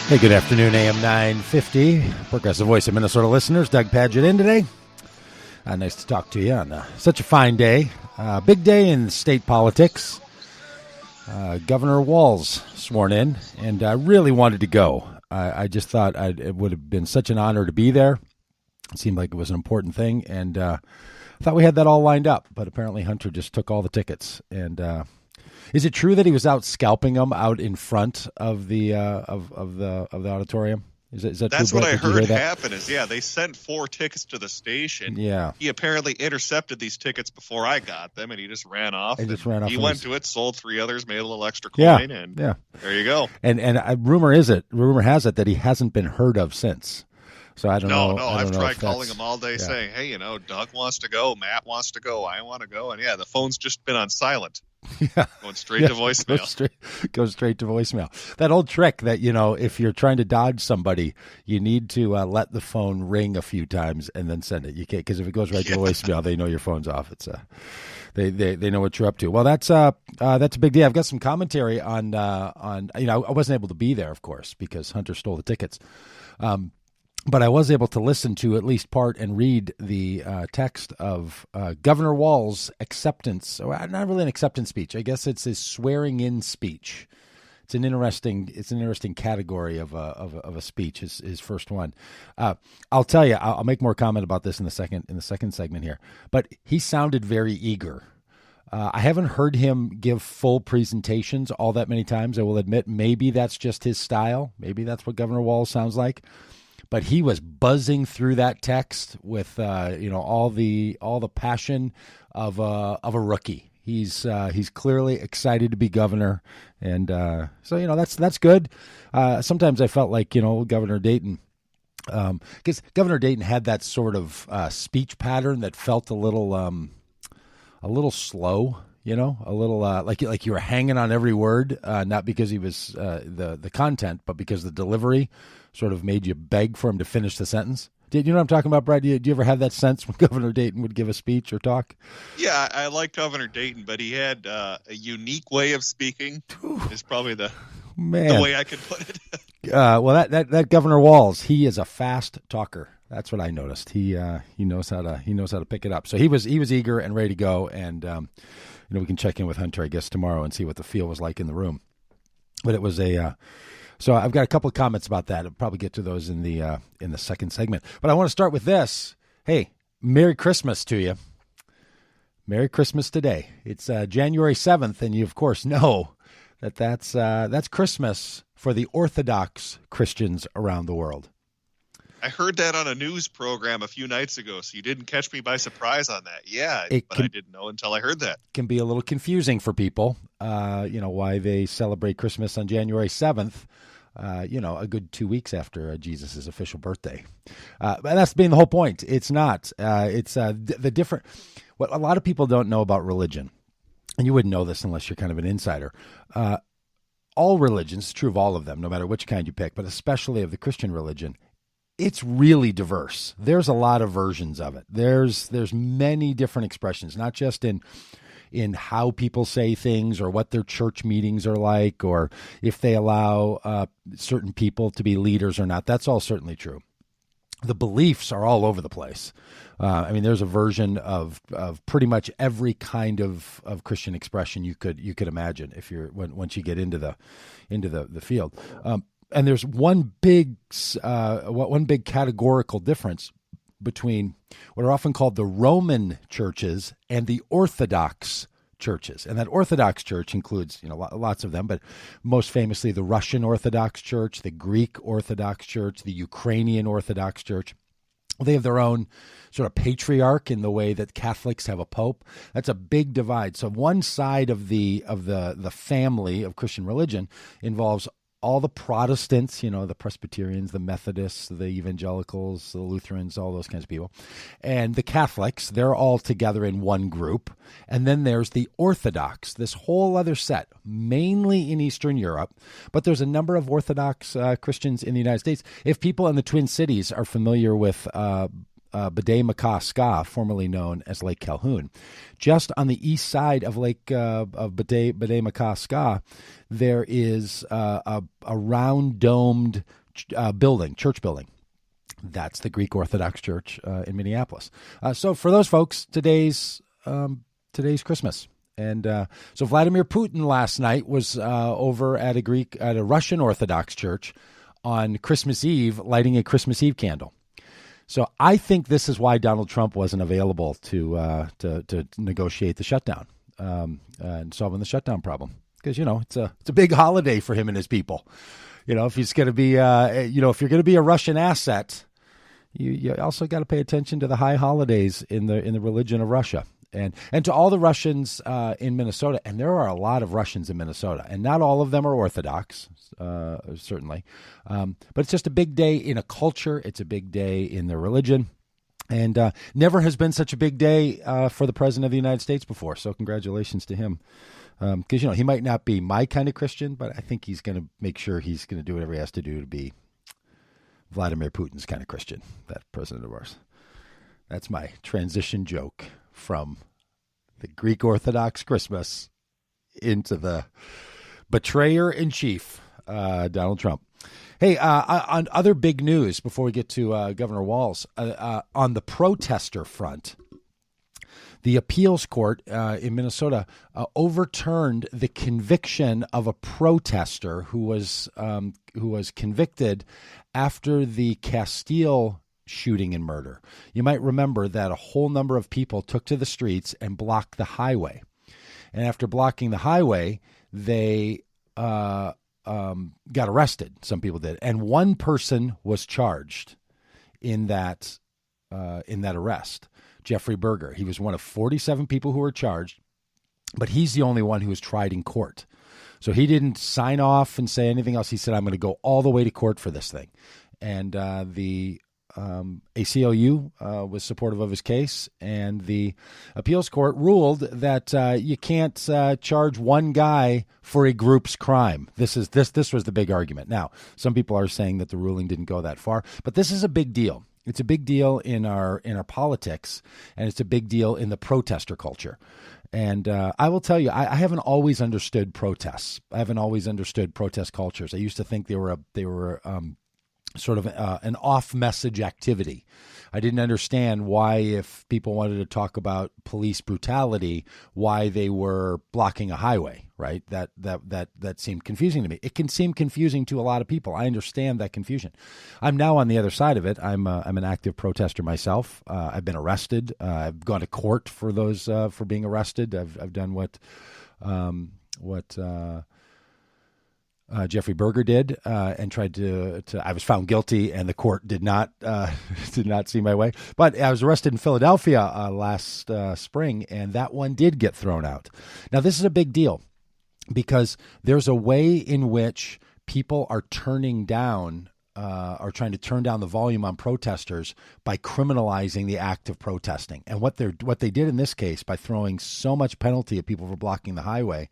Hey, good afternoon, AM950, Progressive Voice of Minnesota listeners. Doug Padgett in today. Nice to talk to you on such a fine day. Big day in state politics. Governor Walz sworn in, and I really wanted to go. I just thought it would have been such an honor to be there. It seemed like it was an important thing, and I thought we had that all lined up. But apparently Hunter just took all the tickets. And is it true that he was out scalping them out in front of the of the auditorium? Is that That's true, what Brett? I heard happen is, they sent 4 tickets to the station. Yeah. He apparently intercepted these tickets before I got them, and he just ran off. He went to it, sold 3 others, made a little extra coin, and there you go. And rumor has it that he hasn't been heard of since. So I don't know. No, I've tried calling him all day saying, hey, Doug wants to go, Matt wants to go, I want to go. And the phone's just been on silent. Yeah. Going straight to voicemail. Goes straight to voicemail. That old trick that, if you're trying to dodge somebody, you need to let the phone ring a few times and then send it. You can't, because if it goes right to voicemail, they know your phone's off. It's they know what you're up to. Well, that's a big deal. I've got some commentary on I wasn't able to be there, of course, because Hunter stole the tickets. But I was able to listen to at least part and read the text of Governor Walz's acceptance. Not really an acceptance speech. I guess it's his swearing-in speech. It's an interesting category of a speech. His first one. I'll tell you. I'll make more comment about this in the second segment here. But he sounded very eager. I haven't heard him give full presentations all that many times. I will admit, maybe that's just his style. Maybe that's what Governor Walz sounds like. But he was buzzing through that text with all the passion of a rookie. He's clearly excited to be governor, and so that's good. Sometimes I felt like Governor Dayton, because Governor Dayton had that sort of speech pattern that felt a little slow. A little like you were hanging on every word, not because he was the content, but because the delivery sort of made you beg for him to finish the sentence. You know what I'm talking about, Brad? Do you ever have that sense when Governor Dayton would give a speech or talk? Yeah, I like Governor Dayton, but he had a unique way of speaking. Is probably the way I could put it. Well, that Governor Walz, he is a fast talker. That's what I noticed. He knows how to pick it up. So he was eager and ready to go, and we can check in with Hunter, I guess, tomorrow and see what the feel was like in the room. But it was so I've got a couple of comments about that. I'll probably get to those in the second segment. But I want to start with this. Hey, Merry Christmas to you. Merry Christmas today. It's January 7th, and you, of course, know that's Christmas for the Orthodox Christians around the world. I heard that on a news program a few nights ago, so you didn't catch me by surprise on that. Yeah, I didn't know until I heard that. Can be a little confusing for people, why they celebrate Christmas on January 7th, a good 2 weeks after Jesus' official birthday. And that's being the whole point. It's not. It's the different. What a lot of people don't know about religion, and you wouldn't know this unless you're kind of an insider. All religions, it's true of all of them, no matter which kind you pick, but especially of the Christian religion, it's really diverse. There's a lot of versions of it. There's many different expressions, not just in how people say things or what their church meetings are like, or if they allow certain people to be leaders or not. That's all certainly true. The beliefs are all over the place. There's a version of pretty much every kind of Christian expression you could imagine if once you get into the field. And there's one big categorical difference between what are often called the Roman churches and the Orthodox churches. And that Orthodox church includes, lots of them, but most famously the Russian Orthodox Church, the Greek Orthodox Church, the Ukrainian Orthodox Church. They have their own sort of patriarch in the way that Catholics have a pope. That's a big divide. So one side of the family of Christian religion involves all the Protestants, the Presbyterians, the Methodists, the Evangelicals, the Lutherans, all those kinds of people. And the Catholics, they're all together in one group. And then there's the Orthodox, this whole other set, mainly in Eastern Europe. But there's a number of Orthodox Christians in the United States. If people in the Twin Cities are familiar with B'day Maka Ska, formerly known as Lake Calhoun. Just on the east side of Lake of B'day Maka Ska, there is a round-domed church building. That's the Greek Orthodox Church in Minneapolis. So for those folks, today's Christmas. And so Vladimir Putin last night was over at a Russian Orthodox church on Christmas Eve, lighting a Christmas Eve candle. So I think this is why Donald Trump wasn't available to negotiate the shutdown and solving the shutdown problem, because it's a big holiday for him and his people. If he's going to be if you're going to be a Russian asset, you also got to pay attention to the high holidays in the religion of Russia. And to all the Russians in Minnesota, and there are a lot of Russians in Minnesota, and not all of them are Orthodox, certainly. But it's just a big day in a culture. It's a big day in their religion. And never has been such a big day for the President of the United States before. So congratulations to him. Because, he might not be my kind of Christian, but I think he's going to make sure he's going to do whatever he has to do to be Vladimir Putin's kind of Christian, that president of ours. That's my transition joke from the Greek Orthodox Christmas into the betrayer-in-chief, Donald Trump. Hey, on other big news before we get to Governor Walz, on the protester front, the appeals court in Minnesota overturned the conviction of a protester who was convicted after the Castile shooting and murder. You might remember that a whole number of people took to the streets and blocked the highway. And after blocking the highway, they got arrested. Some people did. And one person was charged in that arrest, Jeffrey Berger. He was one of 47 people who were charged, but he's the only one who was tried in court. So he didn't sign off and say anything else. He said, I'm going to go all the way to court for this thing. And the ACLU was supportive of his case, and the appeals court ruled that you can't charge one guy for a group's crime. This was the big argument. Now, some people are saying that the ruling didn't go that far, but this is a big deal. It's a big deal in our politics, and it's a big deal in the protester culture. And I will tell you, I haven't always understood protests. I haven't always understood protest cultures. I used to think they were sort of an off-message activity. I didn't understand why, if people wanted to talk about police brutality, why they were blocking a highway, right? That seemed confusing to me. It can seem confusing to a lot of people. I understand that confusion. I'm now on the other side of it. I'm an active protester myself. I've been arrested. I've gone to court for those for being arrested. I've done what Jeffrey Berger did, and tried to. I was found guilty, and the court did not see my way. But I was arrested in Philadelphia last spring, and that one did get thrown out. Now, this is a big deal because there's a way in which people are turning down. Are trying to turn down the volume on protesters by criminalizing the act of protesting. And what they did in this case by throwing so much penalty at people for blocking the highway,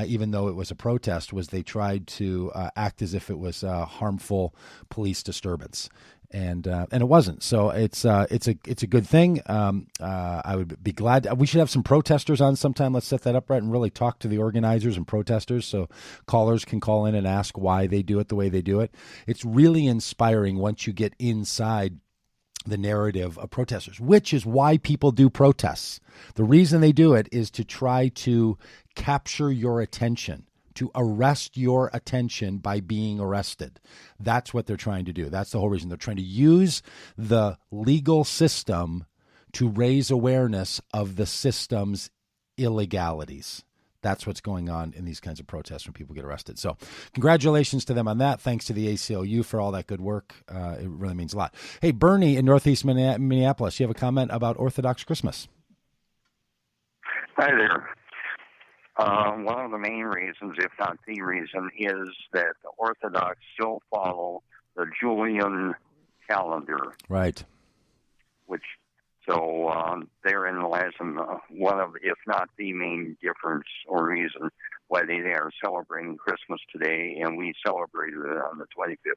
even though it was a protest, was they tried to act as if it was a harmful police disturbance. And it wasn't. So it's a good thing. I would be glad. We should have some protesters on sometime. Let's set that up right and really talk to the organizers and protesters so callers can call in and ask why they do it the way they do it. It's really inspiring once you get inside the narrative of protesters, which is why people do protests. The reason they do it is to try to capture your attention, to arrest your attention by being arrested. That's what they're trying to do. That's the whole reason. They're trying to use the legal system to raise awareness of the system's illegalities. That's what's going on in these kinds of protests when people get arrested. So congratulations to them on that. Thanks to the ACLU for all that good work. It really means a lot. Hey, Bernie in Northeast Minneapolis, you have a comment about Orthodox Christmas. Hi there. One of the main reasons, if not the reason, is that the Orthodox still follow the Julian calendar. Right. Therein lies one of, if not the main difference or reason why they are celebrating Christmas today, and we celebrated it on the 25th.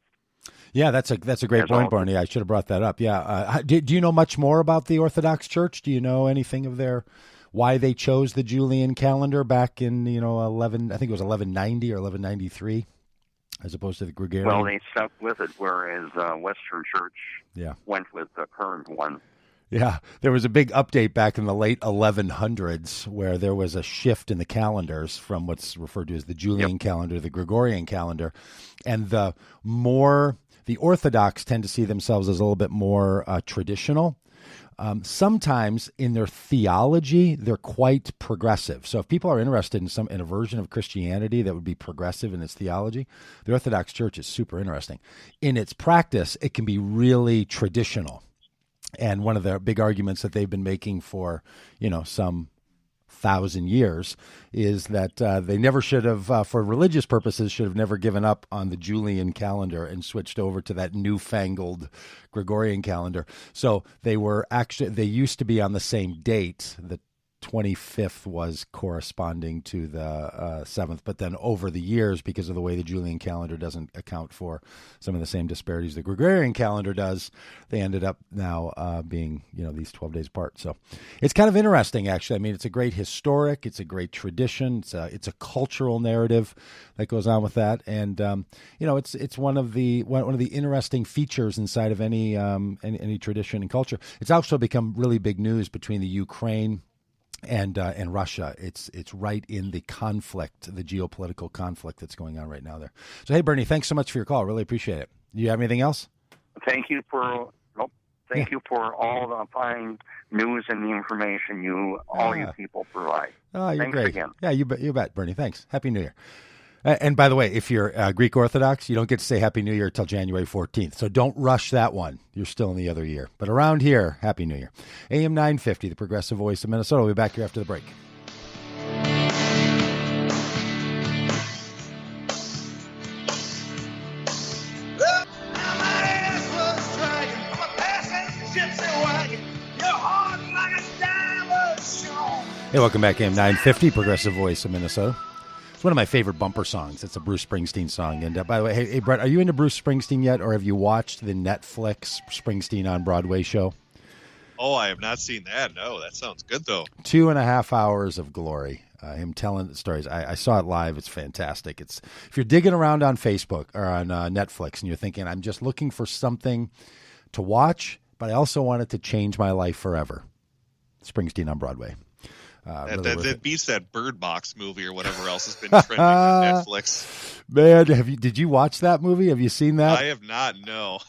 Yeah, that's a great point, Barney. I should have brought that up. Yeah. Do you know much more about the Orthodox Church? Do you know anything of why they chose the Julian calendar back in, I think it was 1190 or 1193, as opposed to the Gregorian? Well, they stuck with it, whereas Western Church went with the current one. Yeah, there was a big update back in the late 1100s where there was a shift in the calendars from what's referred to as the Julian calendar to the Gregorian calendar. And the Orthodox tend to see themselves as a little bit more traditional. Sometimes in their theology, they're quite progressive. So if people are interested in a version of Christianity that would be progressive in its theology, the Orthodox Church is super interesting. In its practice, it can be really traditional. And one of the big arguments that they've been making for, some 1,000 years is that they never should have, for religious purposes, should have never given up on the Julian calendar and switched over to that newfangled Gregorian calendar. So they used to be on the same date. The 25th was corresponding to the 7th, but then over the years, because of the way the Julian calendar doesn't account for some of the same disparities the Gregorian calendar does, they ended up now being, these 12 days apart. So it's kind of interesting, actually. I mean, it's a great historic, it's a great tradition, it's a cultural narrative that goes on with that, and it's one of the interesting features inside of any tradition and culture. It's also become really big news between the Ukraine and Russia. It's right in the conflict, the geopolitical conflict that's going on right now there. So, hey, Bernie, thanks so much for your call. Really appreciate it. Do you have anything else? Thank you for all the fine news and the information all you people provide. Oh, you're Thanks great. Again. Yeah, you bet, Bernie. Thanks. Happy New Year. And by the way, if you're Greek Orthodox, you don't get to say Happy New Year until January 14th. So don't rush that one. You're still in the other year. But around here, Happy New Year. AM950, the progressive voice of Minnesota. We'll be back here after the break. Hey, welcome back, AM950, progressive voice of Minnesota. It's one of my favorite bumper songs. It's a Bruce Springsteen song. And by the way, hey, Brett, are you into Bruce Springsteen yet, or have you watched the Netflix Springsteen on Broadway show? Oh, I have not seen that. No, that sounds good, though. 2.5 hours of glory. Him telling the stories. I saw it live. It's fantastic. If you're digging around on Facebook or on Netflix and you're thinking, I'm just looking for something to watch, but I also want it to change my life forever, Springsteen on Broadway. That beats that Bird Box movie or whatever else has been trending on Netflix. Man, did you watch that movie? Have you seen that? I have not, no.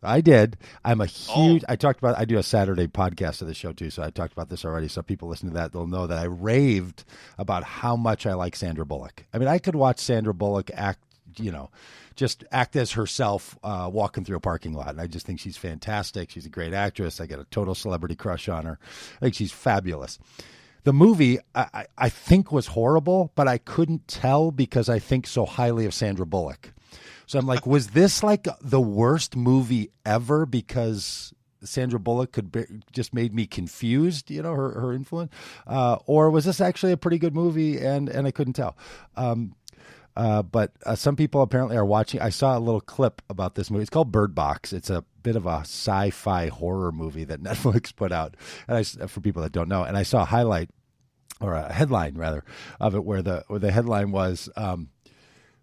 I did. I'm a huge, I do a Saturday podcast of the show too, so I talked about this already, so people listen to that, they'll know that I raved about how much I like Sandra Bullock. I mean, I could watch Sandra Bullock act, just act as herself walking through a parking lot, and I just think she's fantastic. She's a great actress. I got a total celebrity crush on her. I think she's fabulous. The movie, I think, was horrible, but I couldn't tell because I think so highly of Sandra Bullock. So I'm like, was this like the worst movie ever because Sandra Bullock just made me confused, her influence? Or was this actually a pretty good movie and I couldn't tell? But some people apparently are watching. I saw a little clip about this movie. It's called Bird Box. It's a bit of a sci-fi horror movie that Netflix put out, and for people that don't know. And I saw a highlight, or a headline rather, of it where the headline was,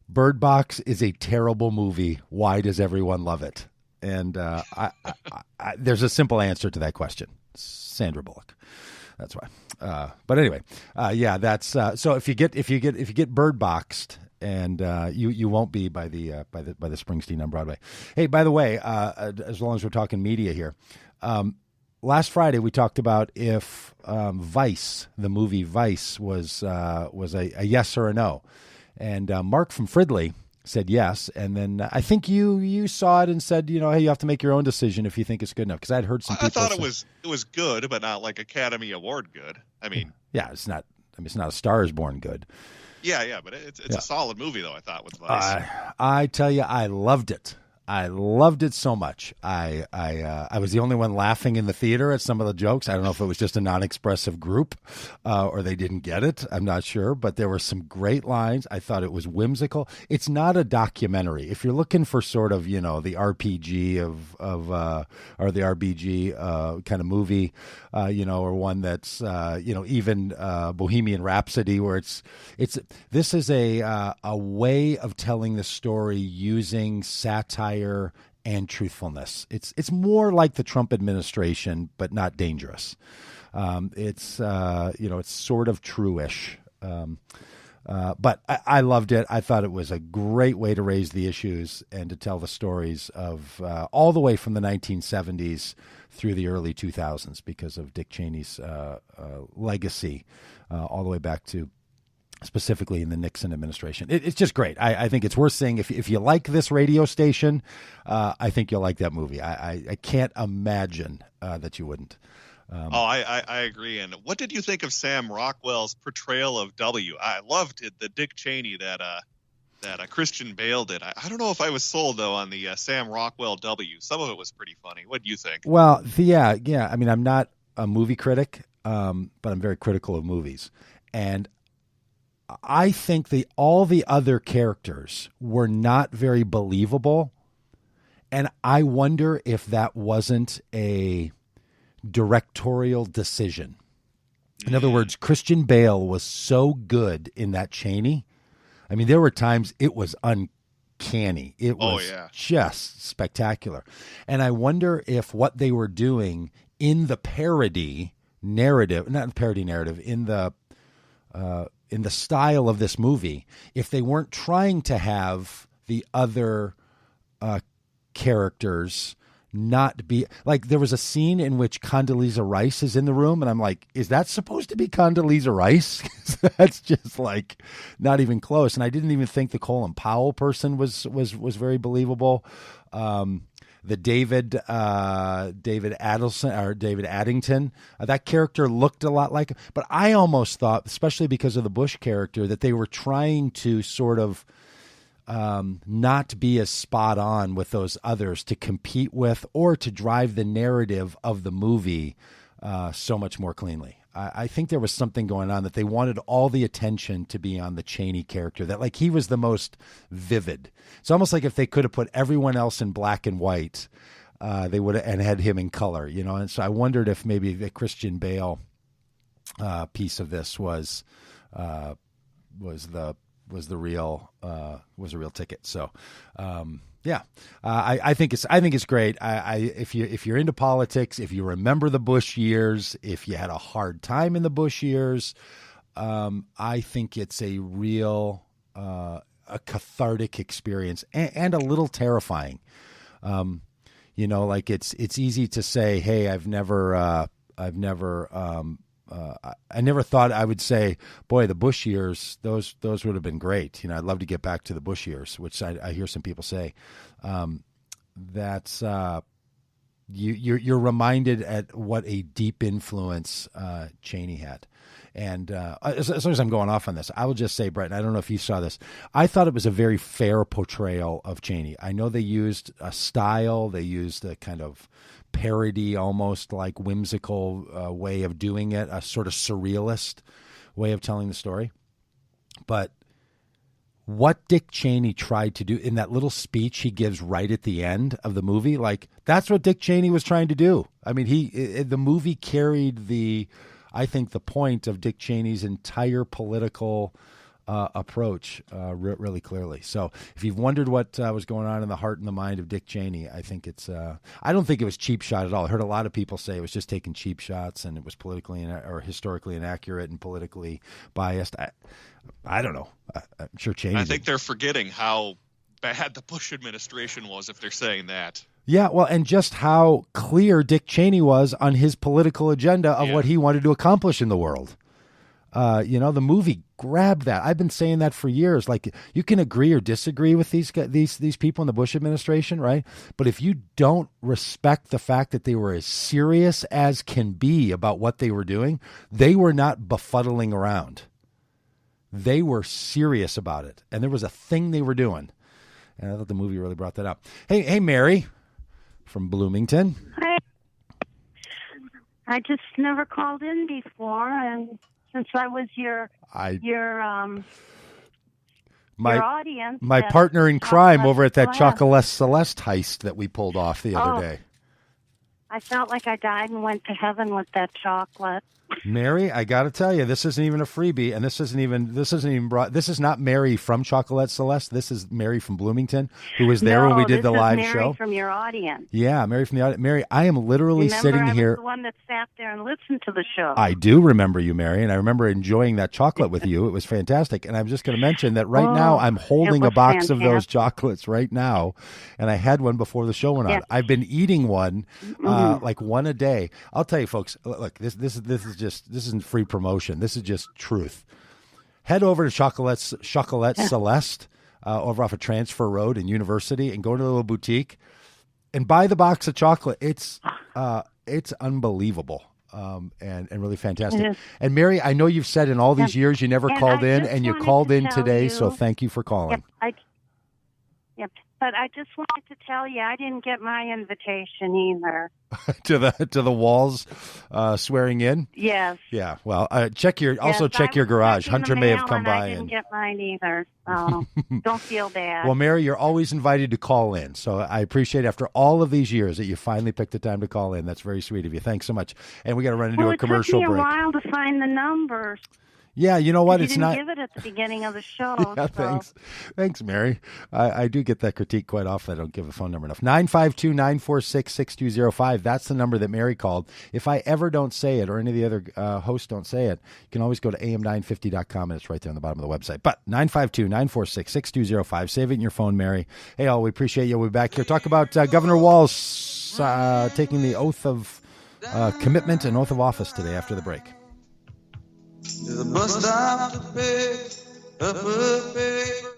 Bird Box is a terrible movie. Why does everyone love it? And there's a simple answer to that question. Sandra Bullock. That's why. But anyway, that's so if you get Bird Boxed, and you won't be by the Springsteen on Broadway. Hey, by the way, as long as we're talking media here, last Friday we talked about if Vice, the movie Vice, was a yes or a no, and Mark from Fridley said yes, and then I think you saw it and said, hey, you have to make your own decision if you think it's good enough, because I'd heard some people. I thought it was good, but not like Academy Award good. I mean, yeah, it's not. I mean, it's not A Star Is Born good. Yeah, but it's a solid movie though. I thought with Vice. I tell you, I loved it. I loved it so much. I was the only one laughing in the theater at some of the jokes. I don't know if it was just a non-expressive group or they didn't get it. I'm not sure, but there were some great lines. I thought it was whimsical. It's not a documentary. If you're looking for sort of, the RPG or the RBG kind of movie, or one that's, even Bohemian Rhapsody, where this is a way of telling the story using satire and truthfulness. It's more like the Trump administration, but not dangerous. It's sort of true-ish. But I loved it. I thought it was a great way to raise the issues and to tell the stories of all the way from the 1970s through the early 2000s because of Dick Cheney's legacy all the way back to specifically in the Nixon administration. It's just great. I think it's worth seeing. If you like this radio station, I think you'll like that movie. I can't imagine that you wouldn't. I agree. And what did you think of Sam Rockwell's portrayal of W? I loved it, the Dick Cheney that Christian Bale did. I don't know if I was sold, though, on the Sam Rockwell W. Some of it was pretty funny. What do you think? Well, yeah. I mean, I'm not a movie critic, but I'm very critical of movies. And I think all the other characters were not very believable. And I wonder if that wasn't a directorial decision. In other words, Christian Bale was so good in that Cheney. I mean, there were times it was uncanny. It was just spectacular. And I wonder if what they were doing in the parody narrative, not the parody narrative, in the style of this movie, if they weren't trying to have the other characters not be like, there was a scene in which Condoleezza Rice is in the room, and I'm like, is that supposed to be Condoleezza Rice? That's just like not even close. And I didn't even think the Colin Powell person was very believable. The David Adelson or David Addington, that character looked a lot like him. But I almost thought, especially because of the Bush character, that they were trying to sort of not be as spot on with those others to compete with or to drive the narrative of the movie so much more cleanly. I think there was something going on that they wanted all the attention to be on the Cheney character, that like he was the most vivid. It's almost like if they could have put everyone else in black and white, they would have and had him in color, And so I wondered if maybe the Christian Bale piece of this was the real ticket. So, I think it's great. If you're into politics, if you remember the Bush years, if you had a hard time in the Bush years, I think it's a real a cathartic experience and a little terrifying. Like it's easy to say, hey, I never thought I would say, boy, the Bush years, those would have been great. I'd love to get back to the Bush years, which I hear some people say. That's you're reminded at what a deep influence Cheney had. And as long as I'm going off on this, I will just say, Brett, and I don't know if you saw this, I thought it was a very fair portrayal of Cheney. I know they used a style, they used a kind of parody, almost like whimsical way of doing it, a sort of surrealist way of telling the story. But what Dick Cheney tried to do in that little speech he gives right at the end of the movie, like that's what Dick Cheney was trying to do. I mean, the movie carried I think the point of Dick Cheney's entire political approach really clearly. So if you've wondered what was going on in the heart and the mind of Dick Cheney, I think I don't think it was cheap shot at all. I heard a lot of people say it was just taking cheap shots and it was politically or historically inaccurate and politically biased. I don't know. I'm sure Cheney. I think they're forgetting how bad the Bush administration was if they're saying that. Yeah, well, and just how clear Dick Cheney was on his political agenda of what he wanted to accomplish in the world. The movie grabbed that. I've been saying that for years. Like, you can agree or disagree with these people in the Bush administration, right? But if you don't respect the fact that they were as serious as can be about what they were doing, they were not befuddling around. They were serious about it, and there was a thing they were doing. And I thought the movie really brought that up. Hey, Mary from Bloomington. Hi. I just never called in before, and since I was your audience, my partner in crime over at that Chocolate Celeste heist that we pulled off the other day. I felt like I died and went to heaven with that chocolate. Mary, I got to tell you, this isn't even a freebie, and this isn't even this is not Mary from Chocolate Celeste. This is Mary from Bloomington, who was there when we did the live Mary show. From your audience. Yeah, Mary from the audience. Mary, I am literally sitting here. I was the one that sat there and listened to the show. I do remember you, Mary, and I remember enjoying that chocolate with you. It was fantastic. And I'm just going to mention that right now I'm holding a box of those chocolates right now, and I had one before the show went on. I've been eating one, like one a day. I'll tell you, folks. Look, this isn't free promotion. This is just truth. Head over to Chocolate Celeste over off of Transfer Road in University and go to the little boutique and buy the box of chocolate. It's unbelievable and really fantastic. And Mary, I know you've said in all these years you never called in, and you called in today, so thank you for calling. Yep. But I just wanted to tell you, I didn't get my invitation either. to the Walls swearing in. Yes. Yeah. Well, check your garage. Hunter may have come by. I didn't get mine either. So don't feel bad. Well, Mary, you're always invited to call in. So I appreciate after all of these years that you finally picked the time to call in. That's very sweet of you. Thanks so much. And we got to run into a commercial break. It took me a while to find the numbers. Yeah, you know what? You didn't give it at the beginning of the show. Yeah, so. Thanks, Mary. I do get that critique quite often. I don't give a phone number enough. 952-946-6205. That's the number that Mary called. If I ever don't say it or any of the other hosts don't say it, you can always go to AM950.com, and it's right there on the bottom of the website. But 952-946-6205. Save it in your phone, Mary. Hey, all, we appreciate you. We'll be back here. Talk about Governor Walz taking the oath of commitment and oath of office today after the break. There's a bus stop to pick up a paper.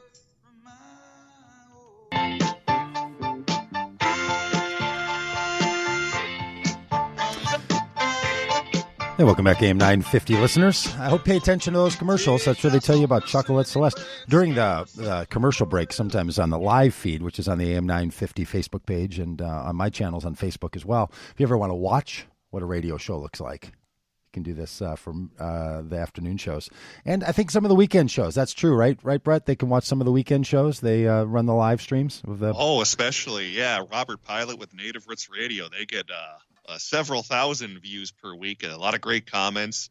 Hey, welcome back, AM950 listeners. I hope you pay attention to those commercials. That's where they tell you about Chocolate Celeste. During the commercial break, sometimes on the live feed, which is on the AM950 Facebook page and on my channels on Facebook as well. If you ever want to watch what a radio show looks like, can do this from the afternoon shows, and I think some of the weekend shows. That's true, right, Brett? They can watch some of the weekend shows. They run the live streams of the. Oh, especially, yeah. Robert Pilot with Native Roots Radio. They get several thousand views per week. A lot of great comments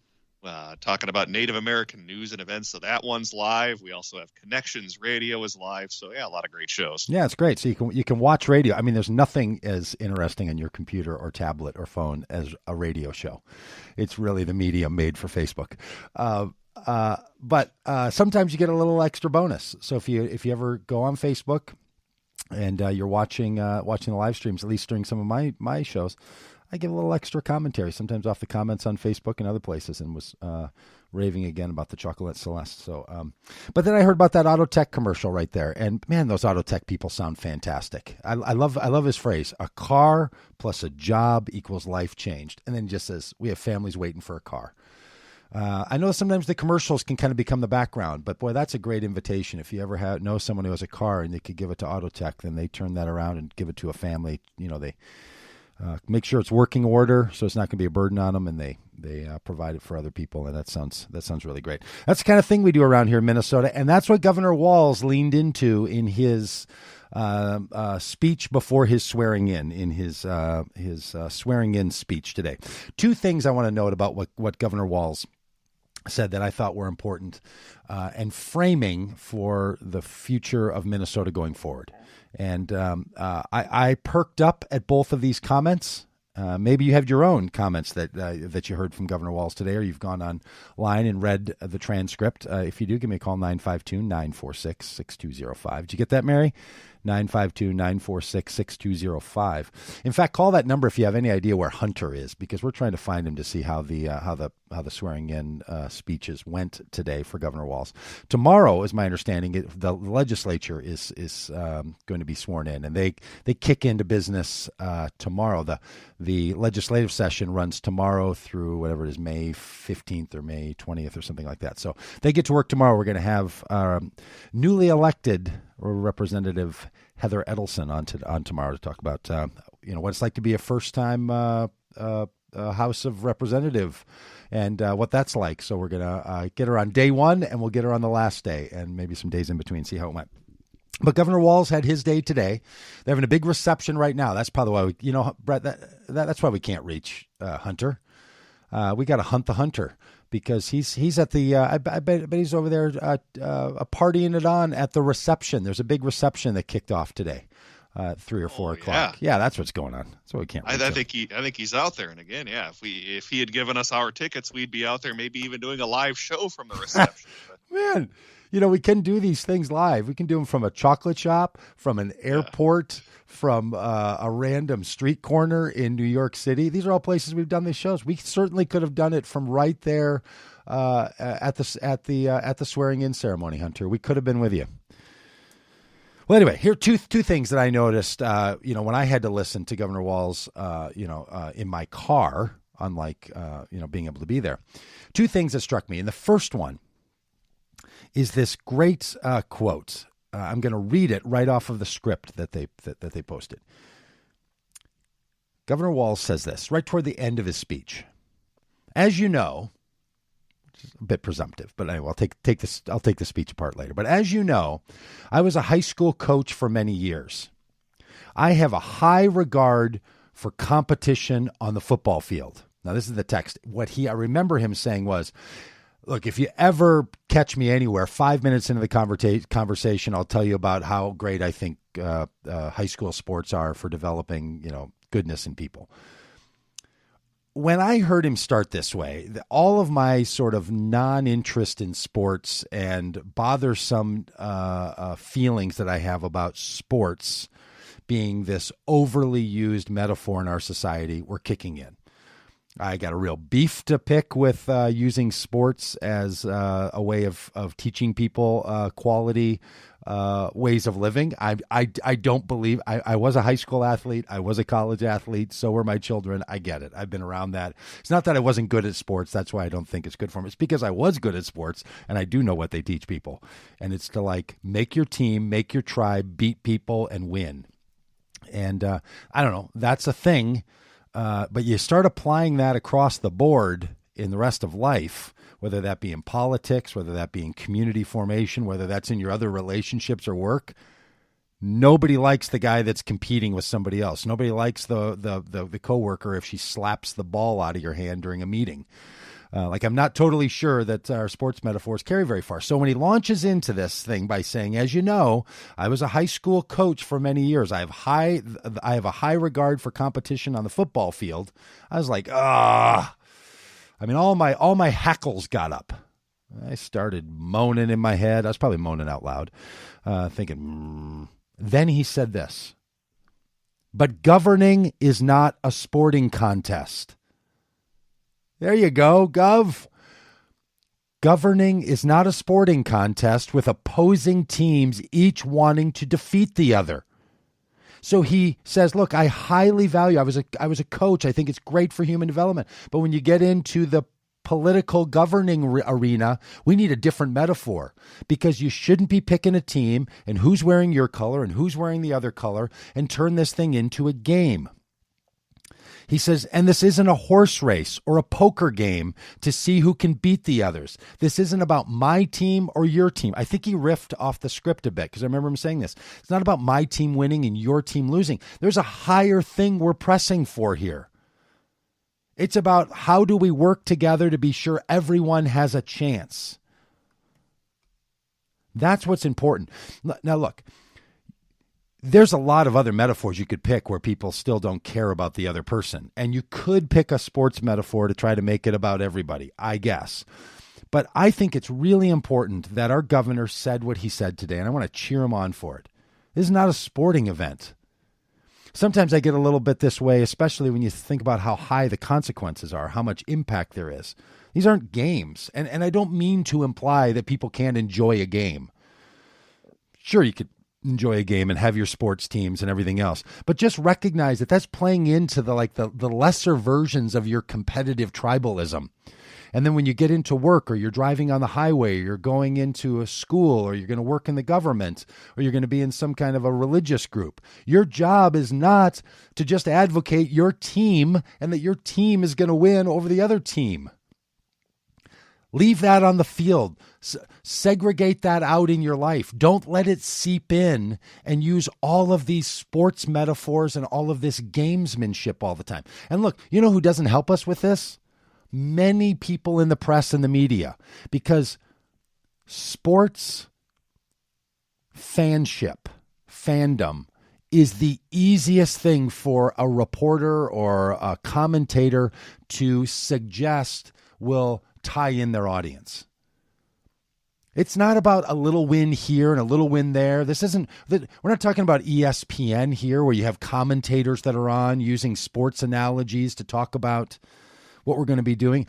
talking about Native American news and events. So that one's live. We also have Connections Radio is live. So yeah, a lot of great shows. Yeah, it's great. So you can watch radio. I mean, there's nothing as interesting on your computer or tablet or phone as a radio show. It's really the medium made for Facebook. But sometimes you get a little extra bonus. So if you ever go on Facebook and you're watching the live streams, at least during some of my shows, I give a little extra commentary, sometimes off the comments on Facebook and other places, and was raving again about the Chocolate Celeste. So, but then I heard about that Auto Tech commercial right there, and man, those Auto Tech people sound fantastic. I love his phrase: a car plus a job equals life changed, and then he just says, "We have families waiting for a car." I know sometimes the commercials can kind of become the background, but boy, that's a great invitation. If you ever know someone who has a car and they could give it to Auto Tech, then they turn that around and give it to a family. You know, they. Make sure it's working order, so it's not going to be a burden on them, and they provide it for other people, and that sounds really great. That's the kind of thing we do around here in Minnesota, and that's what Governor Walz leaned into in his speech before his swearing in his swearing in speech today. Two things I want to note about what Governor Walz said that I thought were important and framing for the future of Minnesota going forward. And I perked up at both of these comments. Maybe you have your own comments that you heard from Governor Walz today, or you've gone online and read the transcript. If you do, give me a call, 952-946-6205. Did you get that, Mary? 952-946-6205. In fact, call that number if you have any idea where Hunter is, because we're trying to find him to see how the swearing in speeches went today for Governor Walz. Tomorrow, is my understanding, the legislature is going to be sworn in, and they kick into business tomorrow. The legislative session runs tomorrow through whatever it is, May 15th or May 20th or something like that. So they get to work tomorrow. We're going to have newly elected Representative Heather Edelson on tomorrow to talk about what it's like to be a first-time House of Representative and what that's like. So we're gonna get her on day one, and we'll get her on the last day, and maybe some days in between. See how it went. But Governor Walz had his day today. They're having a big reception right now. That's probably why Brett. That's why we can't reach Hunter. We got to hunt the Hunter because he's at the. I bet he's over there partying it on at the reception. There's a big reception that kicked off today, 3 or 4 o'clock. Yeah, that's what's going on. That's why we can't. I think he's out there. And again, yeah, if he had given us our tickets, we'd be out there, maybe even doing a live show from the reception. Man. We can do these things live. We can do them from a chocolate shop, from an airport, from a random street corner in New York City. These are all places we've done these shows. We certainly could have done it from right there at the swearing-in ceremony, Hunter. We could have been with you. Well, anyway, here are two things that I noticed. When I had to listen to Governor Walz, in my car, unlike being able to be there. Two things that struck me, and the first one is this great quote. I'm going to read it right off of the script that they posted. Governor Walz says this right toward the end of his speech. As you know, which is a bit presumptive, but anyway, I'll take the speech apart later. But as you know, I was a high school coach for many years. I have a high regard for competition on the football field. Now, this is the text. I remember him saying was, look, if you ever catch me anywhere, 5 minutes into the conversation, I'll tell you about how great I think high school sports are for developing, goodness in people. When I heard him start this way, all of my sort of non-interest in sports and bothersome feelings that I have about sports being this overly used metaphor in our society were kicking in. I got a real beef to pick with using sports as a way of teaching people quality ways of living. I don't believe I was a high school athlete. I was a college athlete. So were my children. I get it. I've been around that. It's not that I wasn't good at sports. That's why I don't think it's good for me. It's because I was good at sports and I do know what they teach people. And it's to make your team, make your tribe, beat people and win. And I don't know. That's a thing. But you start applying that across the board in the rest of life, whether that be in politics, whether that be in community formation, whether that's in your other relationships or work. Nobody likes the guy that's competing with somebody else. Nobody likes the coworker if she slaps the ball out of your hand during a meeting. I'm not totally sure that our sports metaphors carry very far. So when he launches into this thing by saying, as you know, I was a high school coach for many years. I have a high regard for competition on the football field. I was like, all my hackles got up. I started moaning in my head. I was probably moaning out loud, thinking, Then he said this, but governing is not a sporting contest. There you go, Gov. Governing is not a sporting contest with opposing teams each wanting to defeat the other. So he says, look, I highly value, I was a coach. I think it's great for human development. But when you get into the political governing arena, we need a different metaphor because you shouldn't be picking a team and who's wearing your color and who's wearing the other color and turn this thing into a game. He says, and this isn't a horse race or a poker game to see who can beat the others. This isn't about my team or your team. I think he riffed off the script a bit because I remember him saying this. It's not about my team winning and your team losing. There's a higher thing we're pressing for here. It's about how do we work together to be sure everyone has a chance. That's what's important. Now, look. There's a lot of other metaphors you could pick where people still don't care about the other person. And you could pick a sports metaphor to try to make it about everybody, I guess. But I think it's really important that our governor said what he said today, and I want to cheer him on for it. This is not a sporting event. Sometimes I get a little bit this way, especially when you think about how high the consequences are, how much impact there is. These aren't games. And I don't mean to imply that people can't enjoy a game. Sure, you could enjoy a game and have your sports teams and everything else, but just recognize that that's playing into the lesser versions of your competitive tribalism. And then when you get into work, or you're driving on the highway, or you're going into a school, or you're going to work in the government, or you're going to be in some kind of a religious group, your job is not to just advocate your team and that your team is going to win over the other team. Leave that on the field. Segregate that out in your life. Don't let it seep in and use all of these sports metaphors and all of this gamesmanship all the time. And look, you know who doesn't help us with this? Many people in the press and the media, because sports fandom is the easiest thing for a reporter or a commentator to suggest will tie in their audience. It's not about a little win here and a little win there. We're not talking about ESPN here, where you have commentators that are on using sports analogies to talk about what we're going to be doing.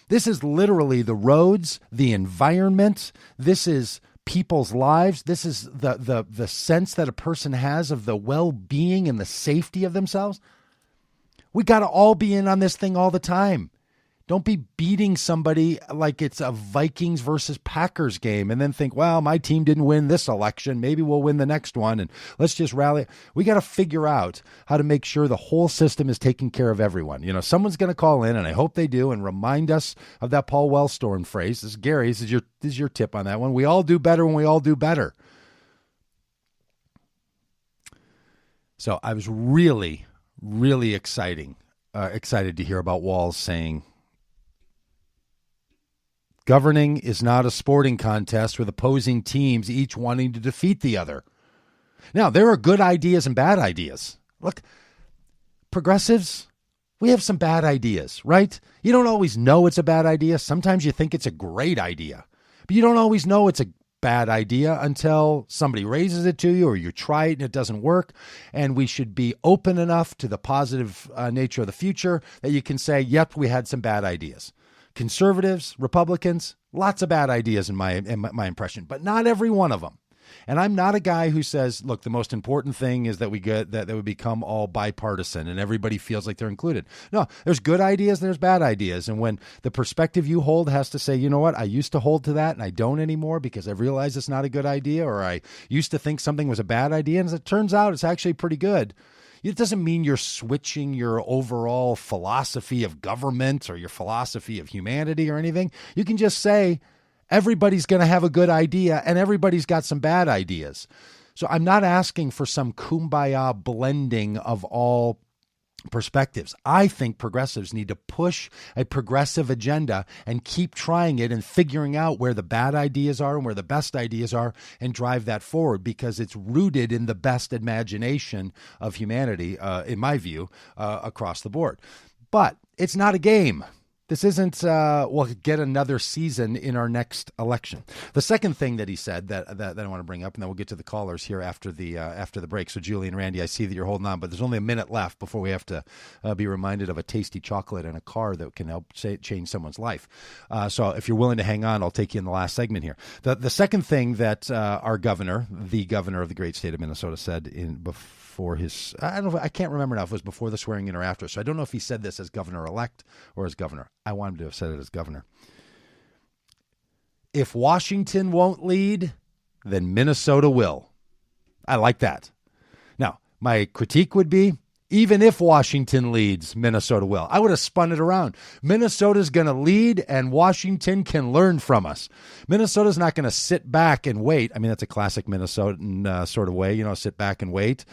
This is literally the roads, the environment. This is people's lives. This is the sense that a person has of the well-being and the safety of themselves. We got to all be in on this thing all the time. Don't be beating somebody like it's a Vikings versus Packers game and then think, well, my team didn't win this election. Maybe we'll win the next one. And let's just rally. We got to figure out how to make sure the whole system is taking care of everyone. You know, someone's going to call in, and I hope they do, and remind us of that Paul Wellstorm phrase. This is Gary. This is your tip on that one. We all do better when we all do better. So I was really, really excited to hear about Walz saying, governing is not a sporting contest with opposing teams each wanting to defeat the other. Now, there are good ideas and bad ideas. Look, progressives, we have some bad ideas, right? You don't always know it's a bad idea. Sometimes you think it's a great idea, but you don't always know it's a bad idea until somebody raises it to you or you try it and it doesn't work. And we should be open enough to the positive nature of the future that you can say, yep, we had some bad ideas. Conservatives, Republicans, lots of bad ideas in my impression, but not every one of them. And I'm not a guy who says, look, the most important thing is that we become all bipartisan and everybody feels like they're included. No, there's good ideas and there's bad ideas. And when the perspective you hold has to say, you know what, I used to hold to that and I don't anymore because I've realized it's not a good idea, or I used to think something was a bad idea, and as it turns out, it's actually pretty good. It doesn't mean you're switching your overall philosophy of government or your philosophy of humanity or anything. You can just say everybody's going to have a good idea and everybody's got some bad ideas. So I'm not asking for some kumbaya blending of all perspectives. I think progressives need to push a progressive agenda and keep trying it and figuring out where the bad ideas are and where the best ideas are and drive that forward, because it's rooted in the best imagination of humanity, in my view, across the board. But it's not a game. This isn't, we'll get another season in our next election. The second thing that he said that I want to bring up, and then we'll get to the callers here after the break. So Julie and Randy, I see that you're holding on, but there's only a minute left before we have to be reminded of a tasty chocolate and a car that can help change someone's life. So if you're willing to hang on, I'll take you in the last segment here. The second thing that our governor, the governor of the great state of Minnesota, said before his, I can't remember now if it was before the swearing in or after. So I don't know if he said this as governor-elect or as governor. I want him to have said it as governor. If Washington won't lead, then Minnesota will. I like that. Now, my critique would be, even if Washington leads, Minnesota will. I would have spun it around. Minnesota's going to lead, and Washington can learn from us. Minnesota's not going to sit back and wait. I mean, that's a classic Minnesotan sort of way, sit back and wait.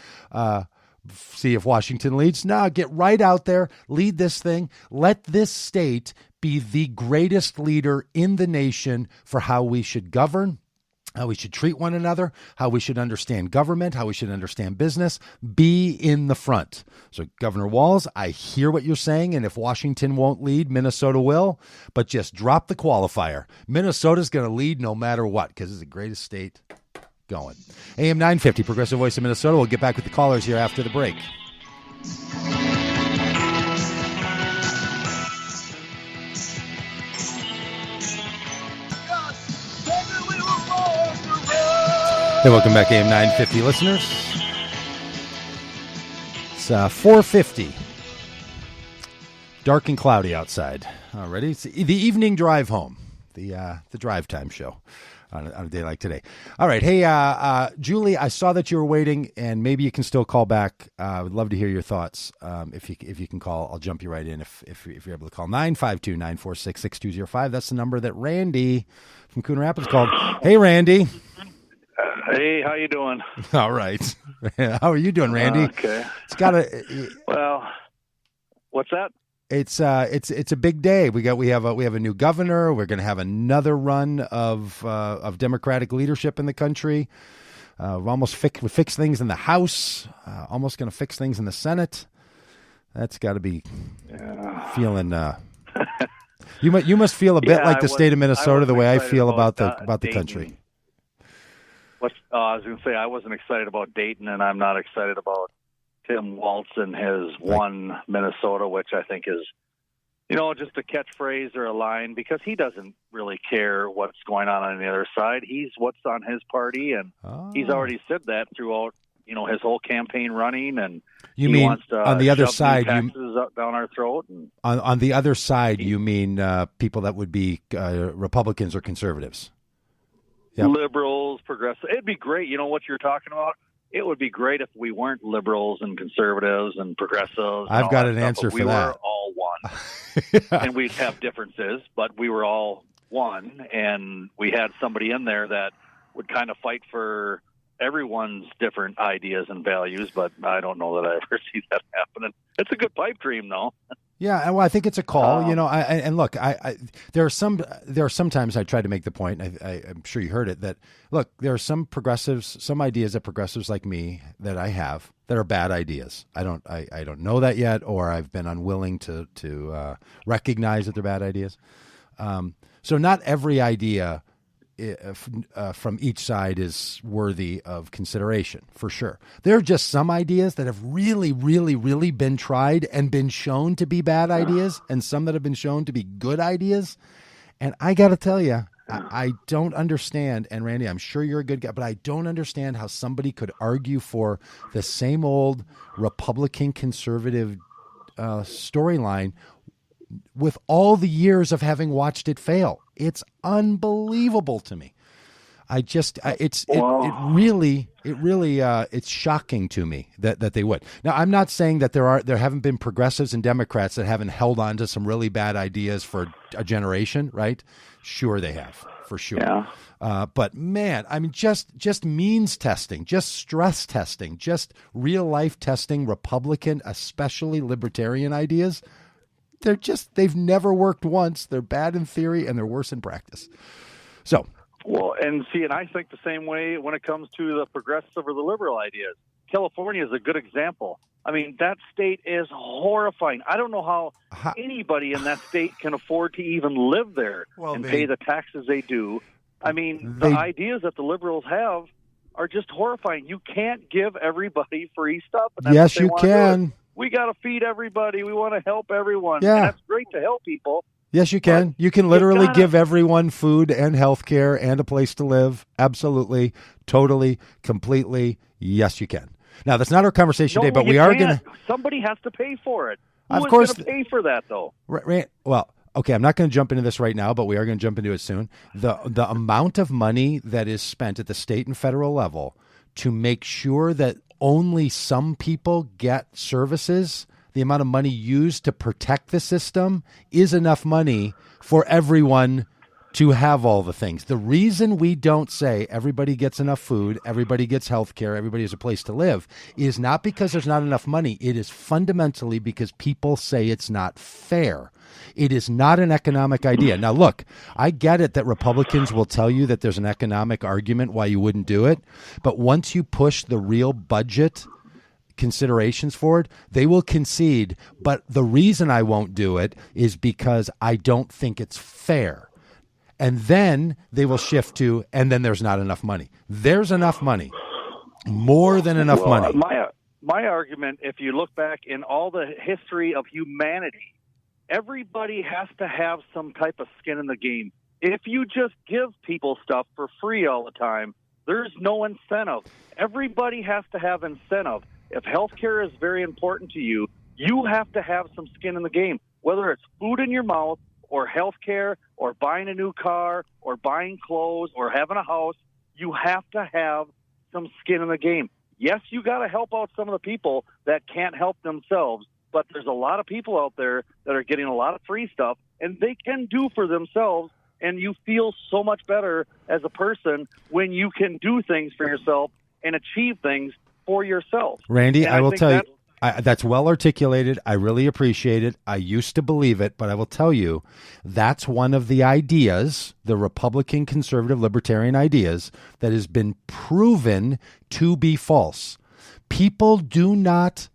See if Washington leads. No, get right out there, lead this thing. Let this state be the greatest leader in the nation for how we should govern, how we should treat one another, how we should understand government, how we should understand business. Be in the front. So Governor Walz, I hear what you're saying, and if Washington won't lead, Minnesota will, but just drop the qualifier. Minnesota's going to lead no matter what, because it's the greatest state going. AM950, Progressive Voice of Minnesota. We'll get back with the callers here after the break. Hey, welcome back, AM950 listeners. It's 4:50. Dark and cloudy outside. Already, it's the evening drive home, the drive time show on a day like today. All right, hey, Julie, I saw that you were waiting, and maybe you can still call back. I would love to hear your thoughts. If you can call, I'll jump you right in. If you're able to call 952-946-6205. That's the number that Randy from Coon Rapids called. Hey, Randy. Hey, how you doing? All right. How are you doing, Randy? Okay. It's got a. Well, what's that? It's a big day. We have a new governor. We're going to have another run of Democratic leadership in the country. We've almost fixed things in the House. Almost going to fix things in the Senate. That's got to be feeling. You must feel a bit like the state of Minnesota, the way I feel about the country. I was going to say I wasn't excited about Dayton, and I'm not excited about Tim Walz and his one Minnesota, which I think is, just a catchphrase or a line, because he doesn't really care what's going on the other side. He's what's on his party, and he's already said that throughout, his whole campaign running. And wants to on the other side, taxes up down our throat. And on the other side, you mean people that would be Republicans or conservatives? Yep. Liberals, progressives. It'd be great. You know what you're talking about? It would be great if we weren't liberals and conservatives and progressives. I've got an answer for that. We were all one. And we'd have differences, but we were all one. And we had somebody in there that would kind of fight for everyone's different ideas and values, but I don't know that I ever see that happening. It's a good pipe dream, though. Yeah, well, I think it's a call. Look, there are some times I try to make the point. I'm sure you heard it, that look, there are some ideas that progressives like me that I have that are bad ideas. I don't know that yet, or I've been unwilling to recognize that they're bad ideas. So not every idea from each side is worthy of consideration, for sure. There are just some ideas that have really, really, really been tried and been shown to be bad ideas, and some that have been shown to be good ideas. And I got to tell you, I don't understand, and Randy, I'm sure you're a good guy, but I don't understand how somebody could argue for the same old Republican conservative storyline with all the years of having watched it fail. It's unbelievable to me. It's shocking to me that they would. Now, I'm not saying that there haven't been progressives and Democrats that haven't held on to some really bad ideas for a generation, right? Sure, they have, for sure. Yeah. But man, I mean, just means testing, just stress testing, just real life testing Republican, especially libertarian ideas. They've never worked once. They're bad in theory and they're worse in practice. So. Well, and I think the same way when it comes to the progressive or the liberal ideas. California is a good example. I mean, that state is horrifying. I don't know how anybody in that state can afford to even live there and pay the taxes they do. I mean, the ideas that the liberals have are just horrifying. You can't give everybody free stuff. And yes, you can. We got to feed everybody. We want to help everyone. Yeah. And that's great to help people. Yes, you can. You can literally give everyone food and health care and a place to live. Absolutely. Totally. Completely. Yes, you can. Now, that's not our conversation today, but we are going to... Somebody has to pay for it. Of course. Who's going to pay for that, though? Well, okay, I'm not going to jump into this right now, but we are going to jump into it soon. The amount of money that is spent at the state and federal level to make sure that only some people get services, the amount of money used to protect the system is enough money for everyone to have all the things. The reason we don't say everybody gets enough food, everybody gets health care, everybody has a place to live is not because there's not enough money. It is fundamentally because people say it's not fair. It is not an economic idea. Now, look, I get it that Republicans will tell you that there's an economic argument why you wouldn't do it. But once you push the real budget considerations forward, they will concede. But the reason I won't do it is because I don't think it's fair. And then they will shift to, and then there's not enough money. There's enough money. More than enough money. My argument, if you look back in all the history of humanity, everybody has to have some type of skin in the game. If you just give people stuff for free all the time, there's no incentive. Everybody has to have incentive. If healthcare is very important to you, you have to have some skin in the game. whether it's food in your mouth or health care or buying a new car or buying clothes or having a house, you have to have some skin in the game. Yes, you got to help out some of the people that can't help themselves, but there's a lot of people out there that are getting a lot of free stuff, and they can do for themselves, and you feel so much better as a person when you can do things for yourself and achieve things for yourself. Randy, I will tell you, that's well articulated. I really appreciate it. I used to believe it, but I will tell you, that's one of the ideas, the Republican, conservative, libertarian ideas, that has been proven to be false. People do not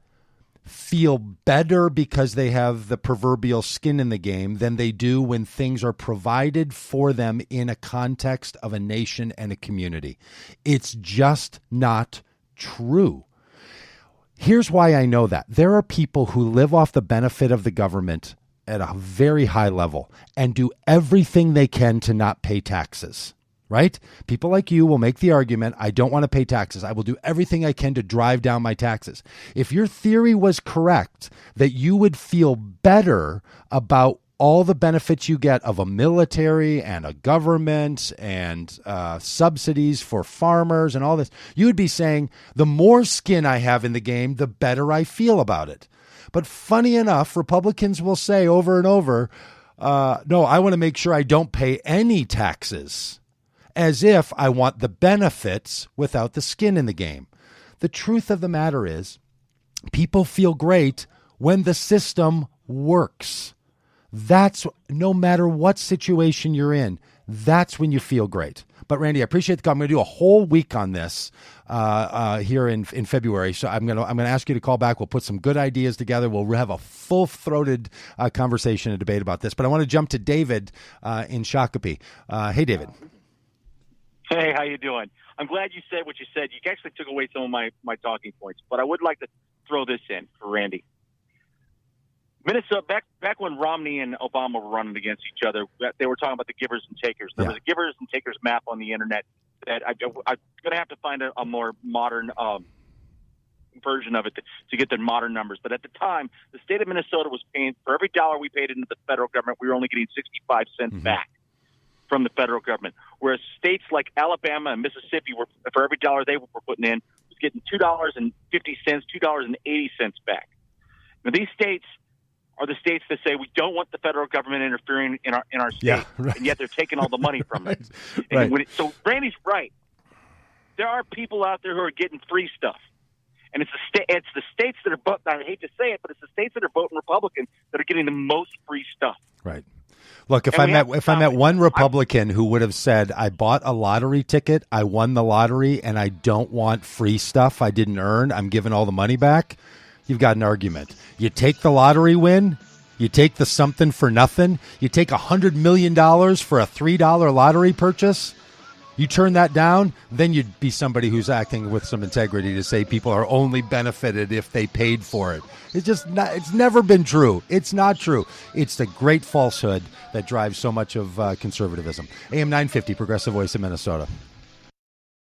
feel better because they have the proverbial skin in the game than they do when things are provided for them in a context of a nation and a community. It's just not true. Here's why I know that. There are people who live off the benefit of the government at a very high level and do everything they can to not pay taxes, right? People like you will make the argument, I don't want to pay taxes. I will do everything I can to drive down my taxes. If your theory was correct, that you would feel better about all the benefits you get of a military and a government and subsidies for farmers and all this, you would be saying, the more skin I have in the game, the better I feel about it. But funny enough, Republicans will say over and over, no, I want to make sure I don't pay any taxes, as if I want the benefits without the skin in the game. The truth of the matter is, people feel great when the system works. That's no matter what situation you're in, that's when you feel great. But Randy, I appreciate the call. I'm going to do a whole week on this here in February. So I'm going to ask you to call back. We'll put some good ideas together. We'll have a full-throated conversation and debate about this. But I want to jump to David in Shakopee. Hey, David. Hey, how you doing? I'm glad you said what you said. You actually took away some of my talking points, but I would like to throw this in for Randy. Minnesota, back when Romney and Obama were running against each other, they were talking about the givers and takers. There was a givers and takers map on the internet that I'm going to have to find a more modern version of it to get the modern numbers. But at the time, the state of Minnesota was paying, for every dollar we paid into the federal government, we were only getting 65 cents back from the federal government. Whereas states like Alabama and Mississippi, were, for every dollar they were putting in, was getting $2.50, $2.80 back. Now, these states are the states that say we don't want the federal government interfering in our state, and yet they're taking all the money from it. So Randy's right. There are people out there who are getting free stuff, and it's the states that are voting. I hate to say it, but it's the states that are voting Republican that are getting the most free stuff. Right. Look, if I met one Republican who would have said, I bought a lottery ticket, I won the lottery, and I don't want free stuff I didn't earn, I'm giving all the money back, you've got an argument. You take the lottery win, you take the something for nothing, you take $100 million for a $3 lottery purchase, you turn that down, then you'd be somebody who's acting with some integrity to say people are only benefited if they paid for it. It's never been true. It's not true. It's the great falsehood that drives so much of conservatism. AM950, Progressive Voice of Minnesota.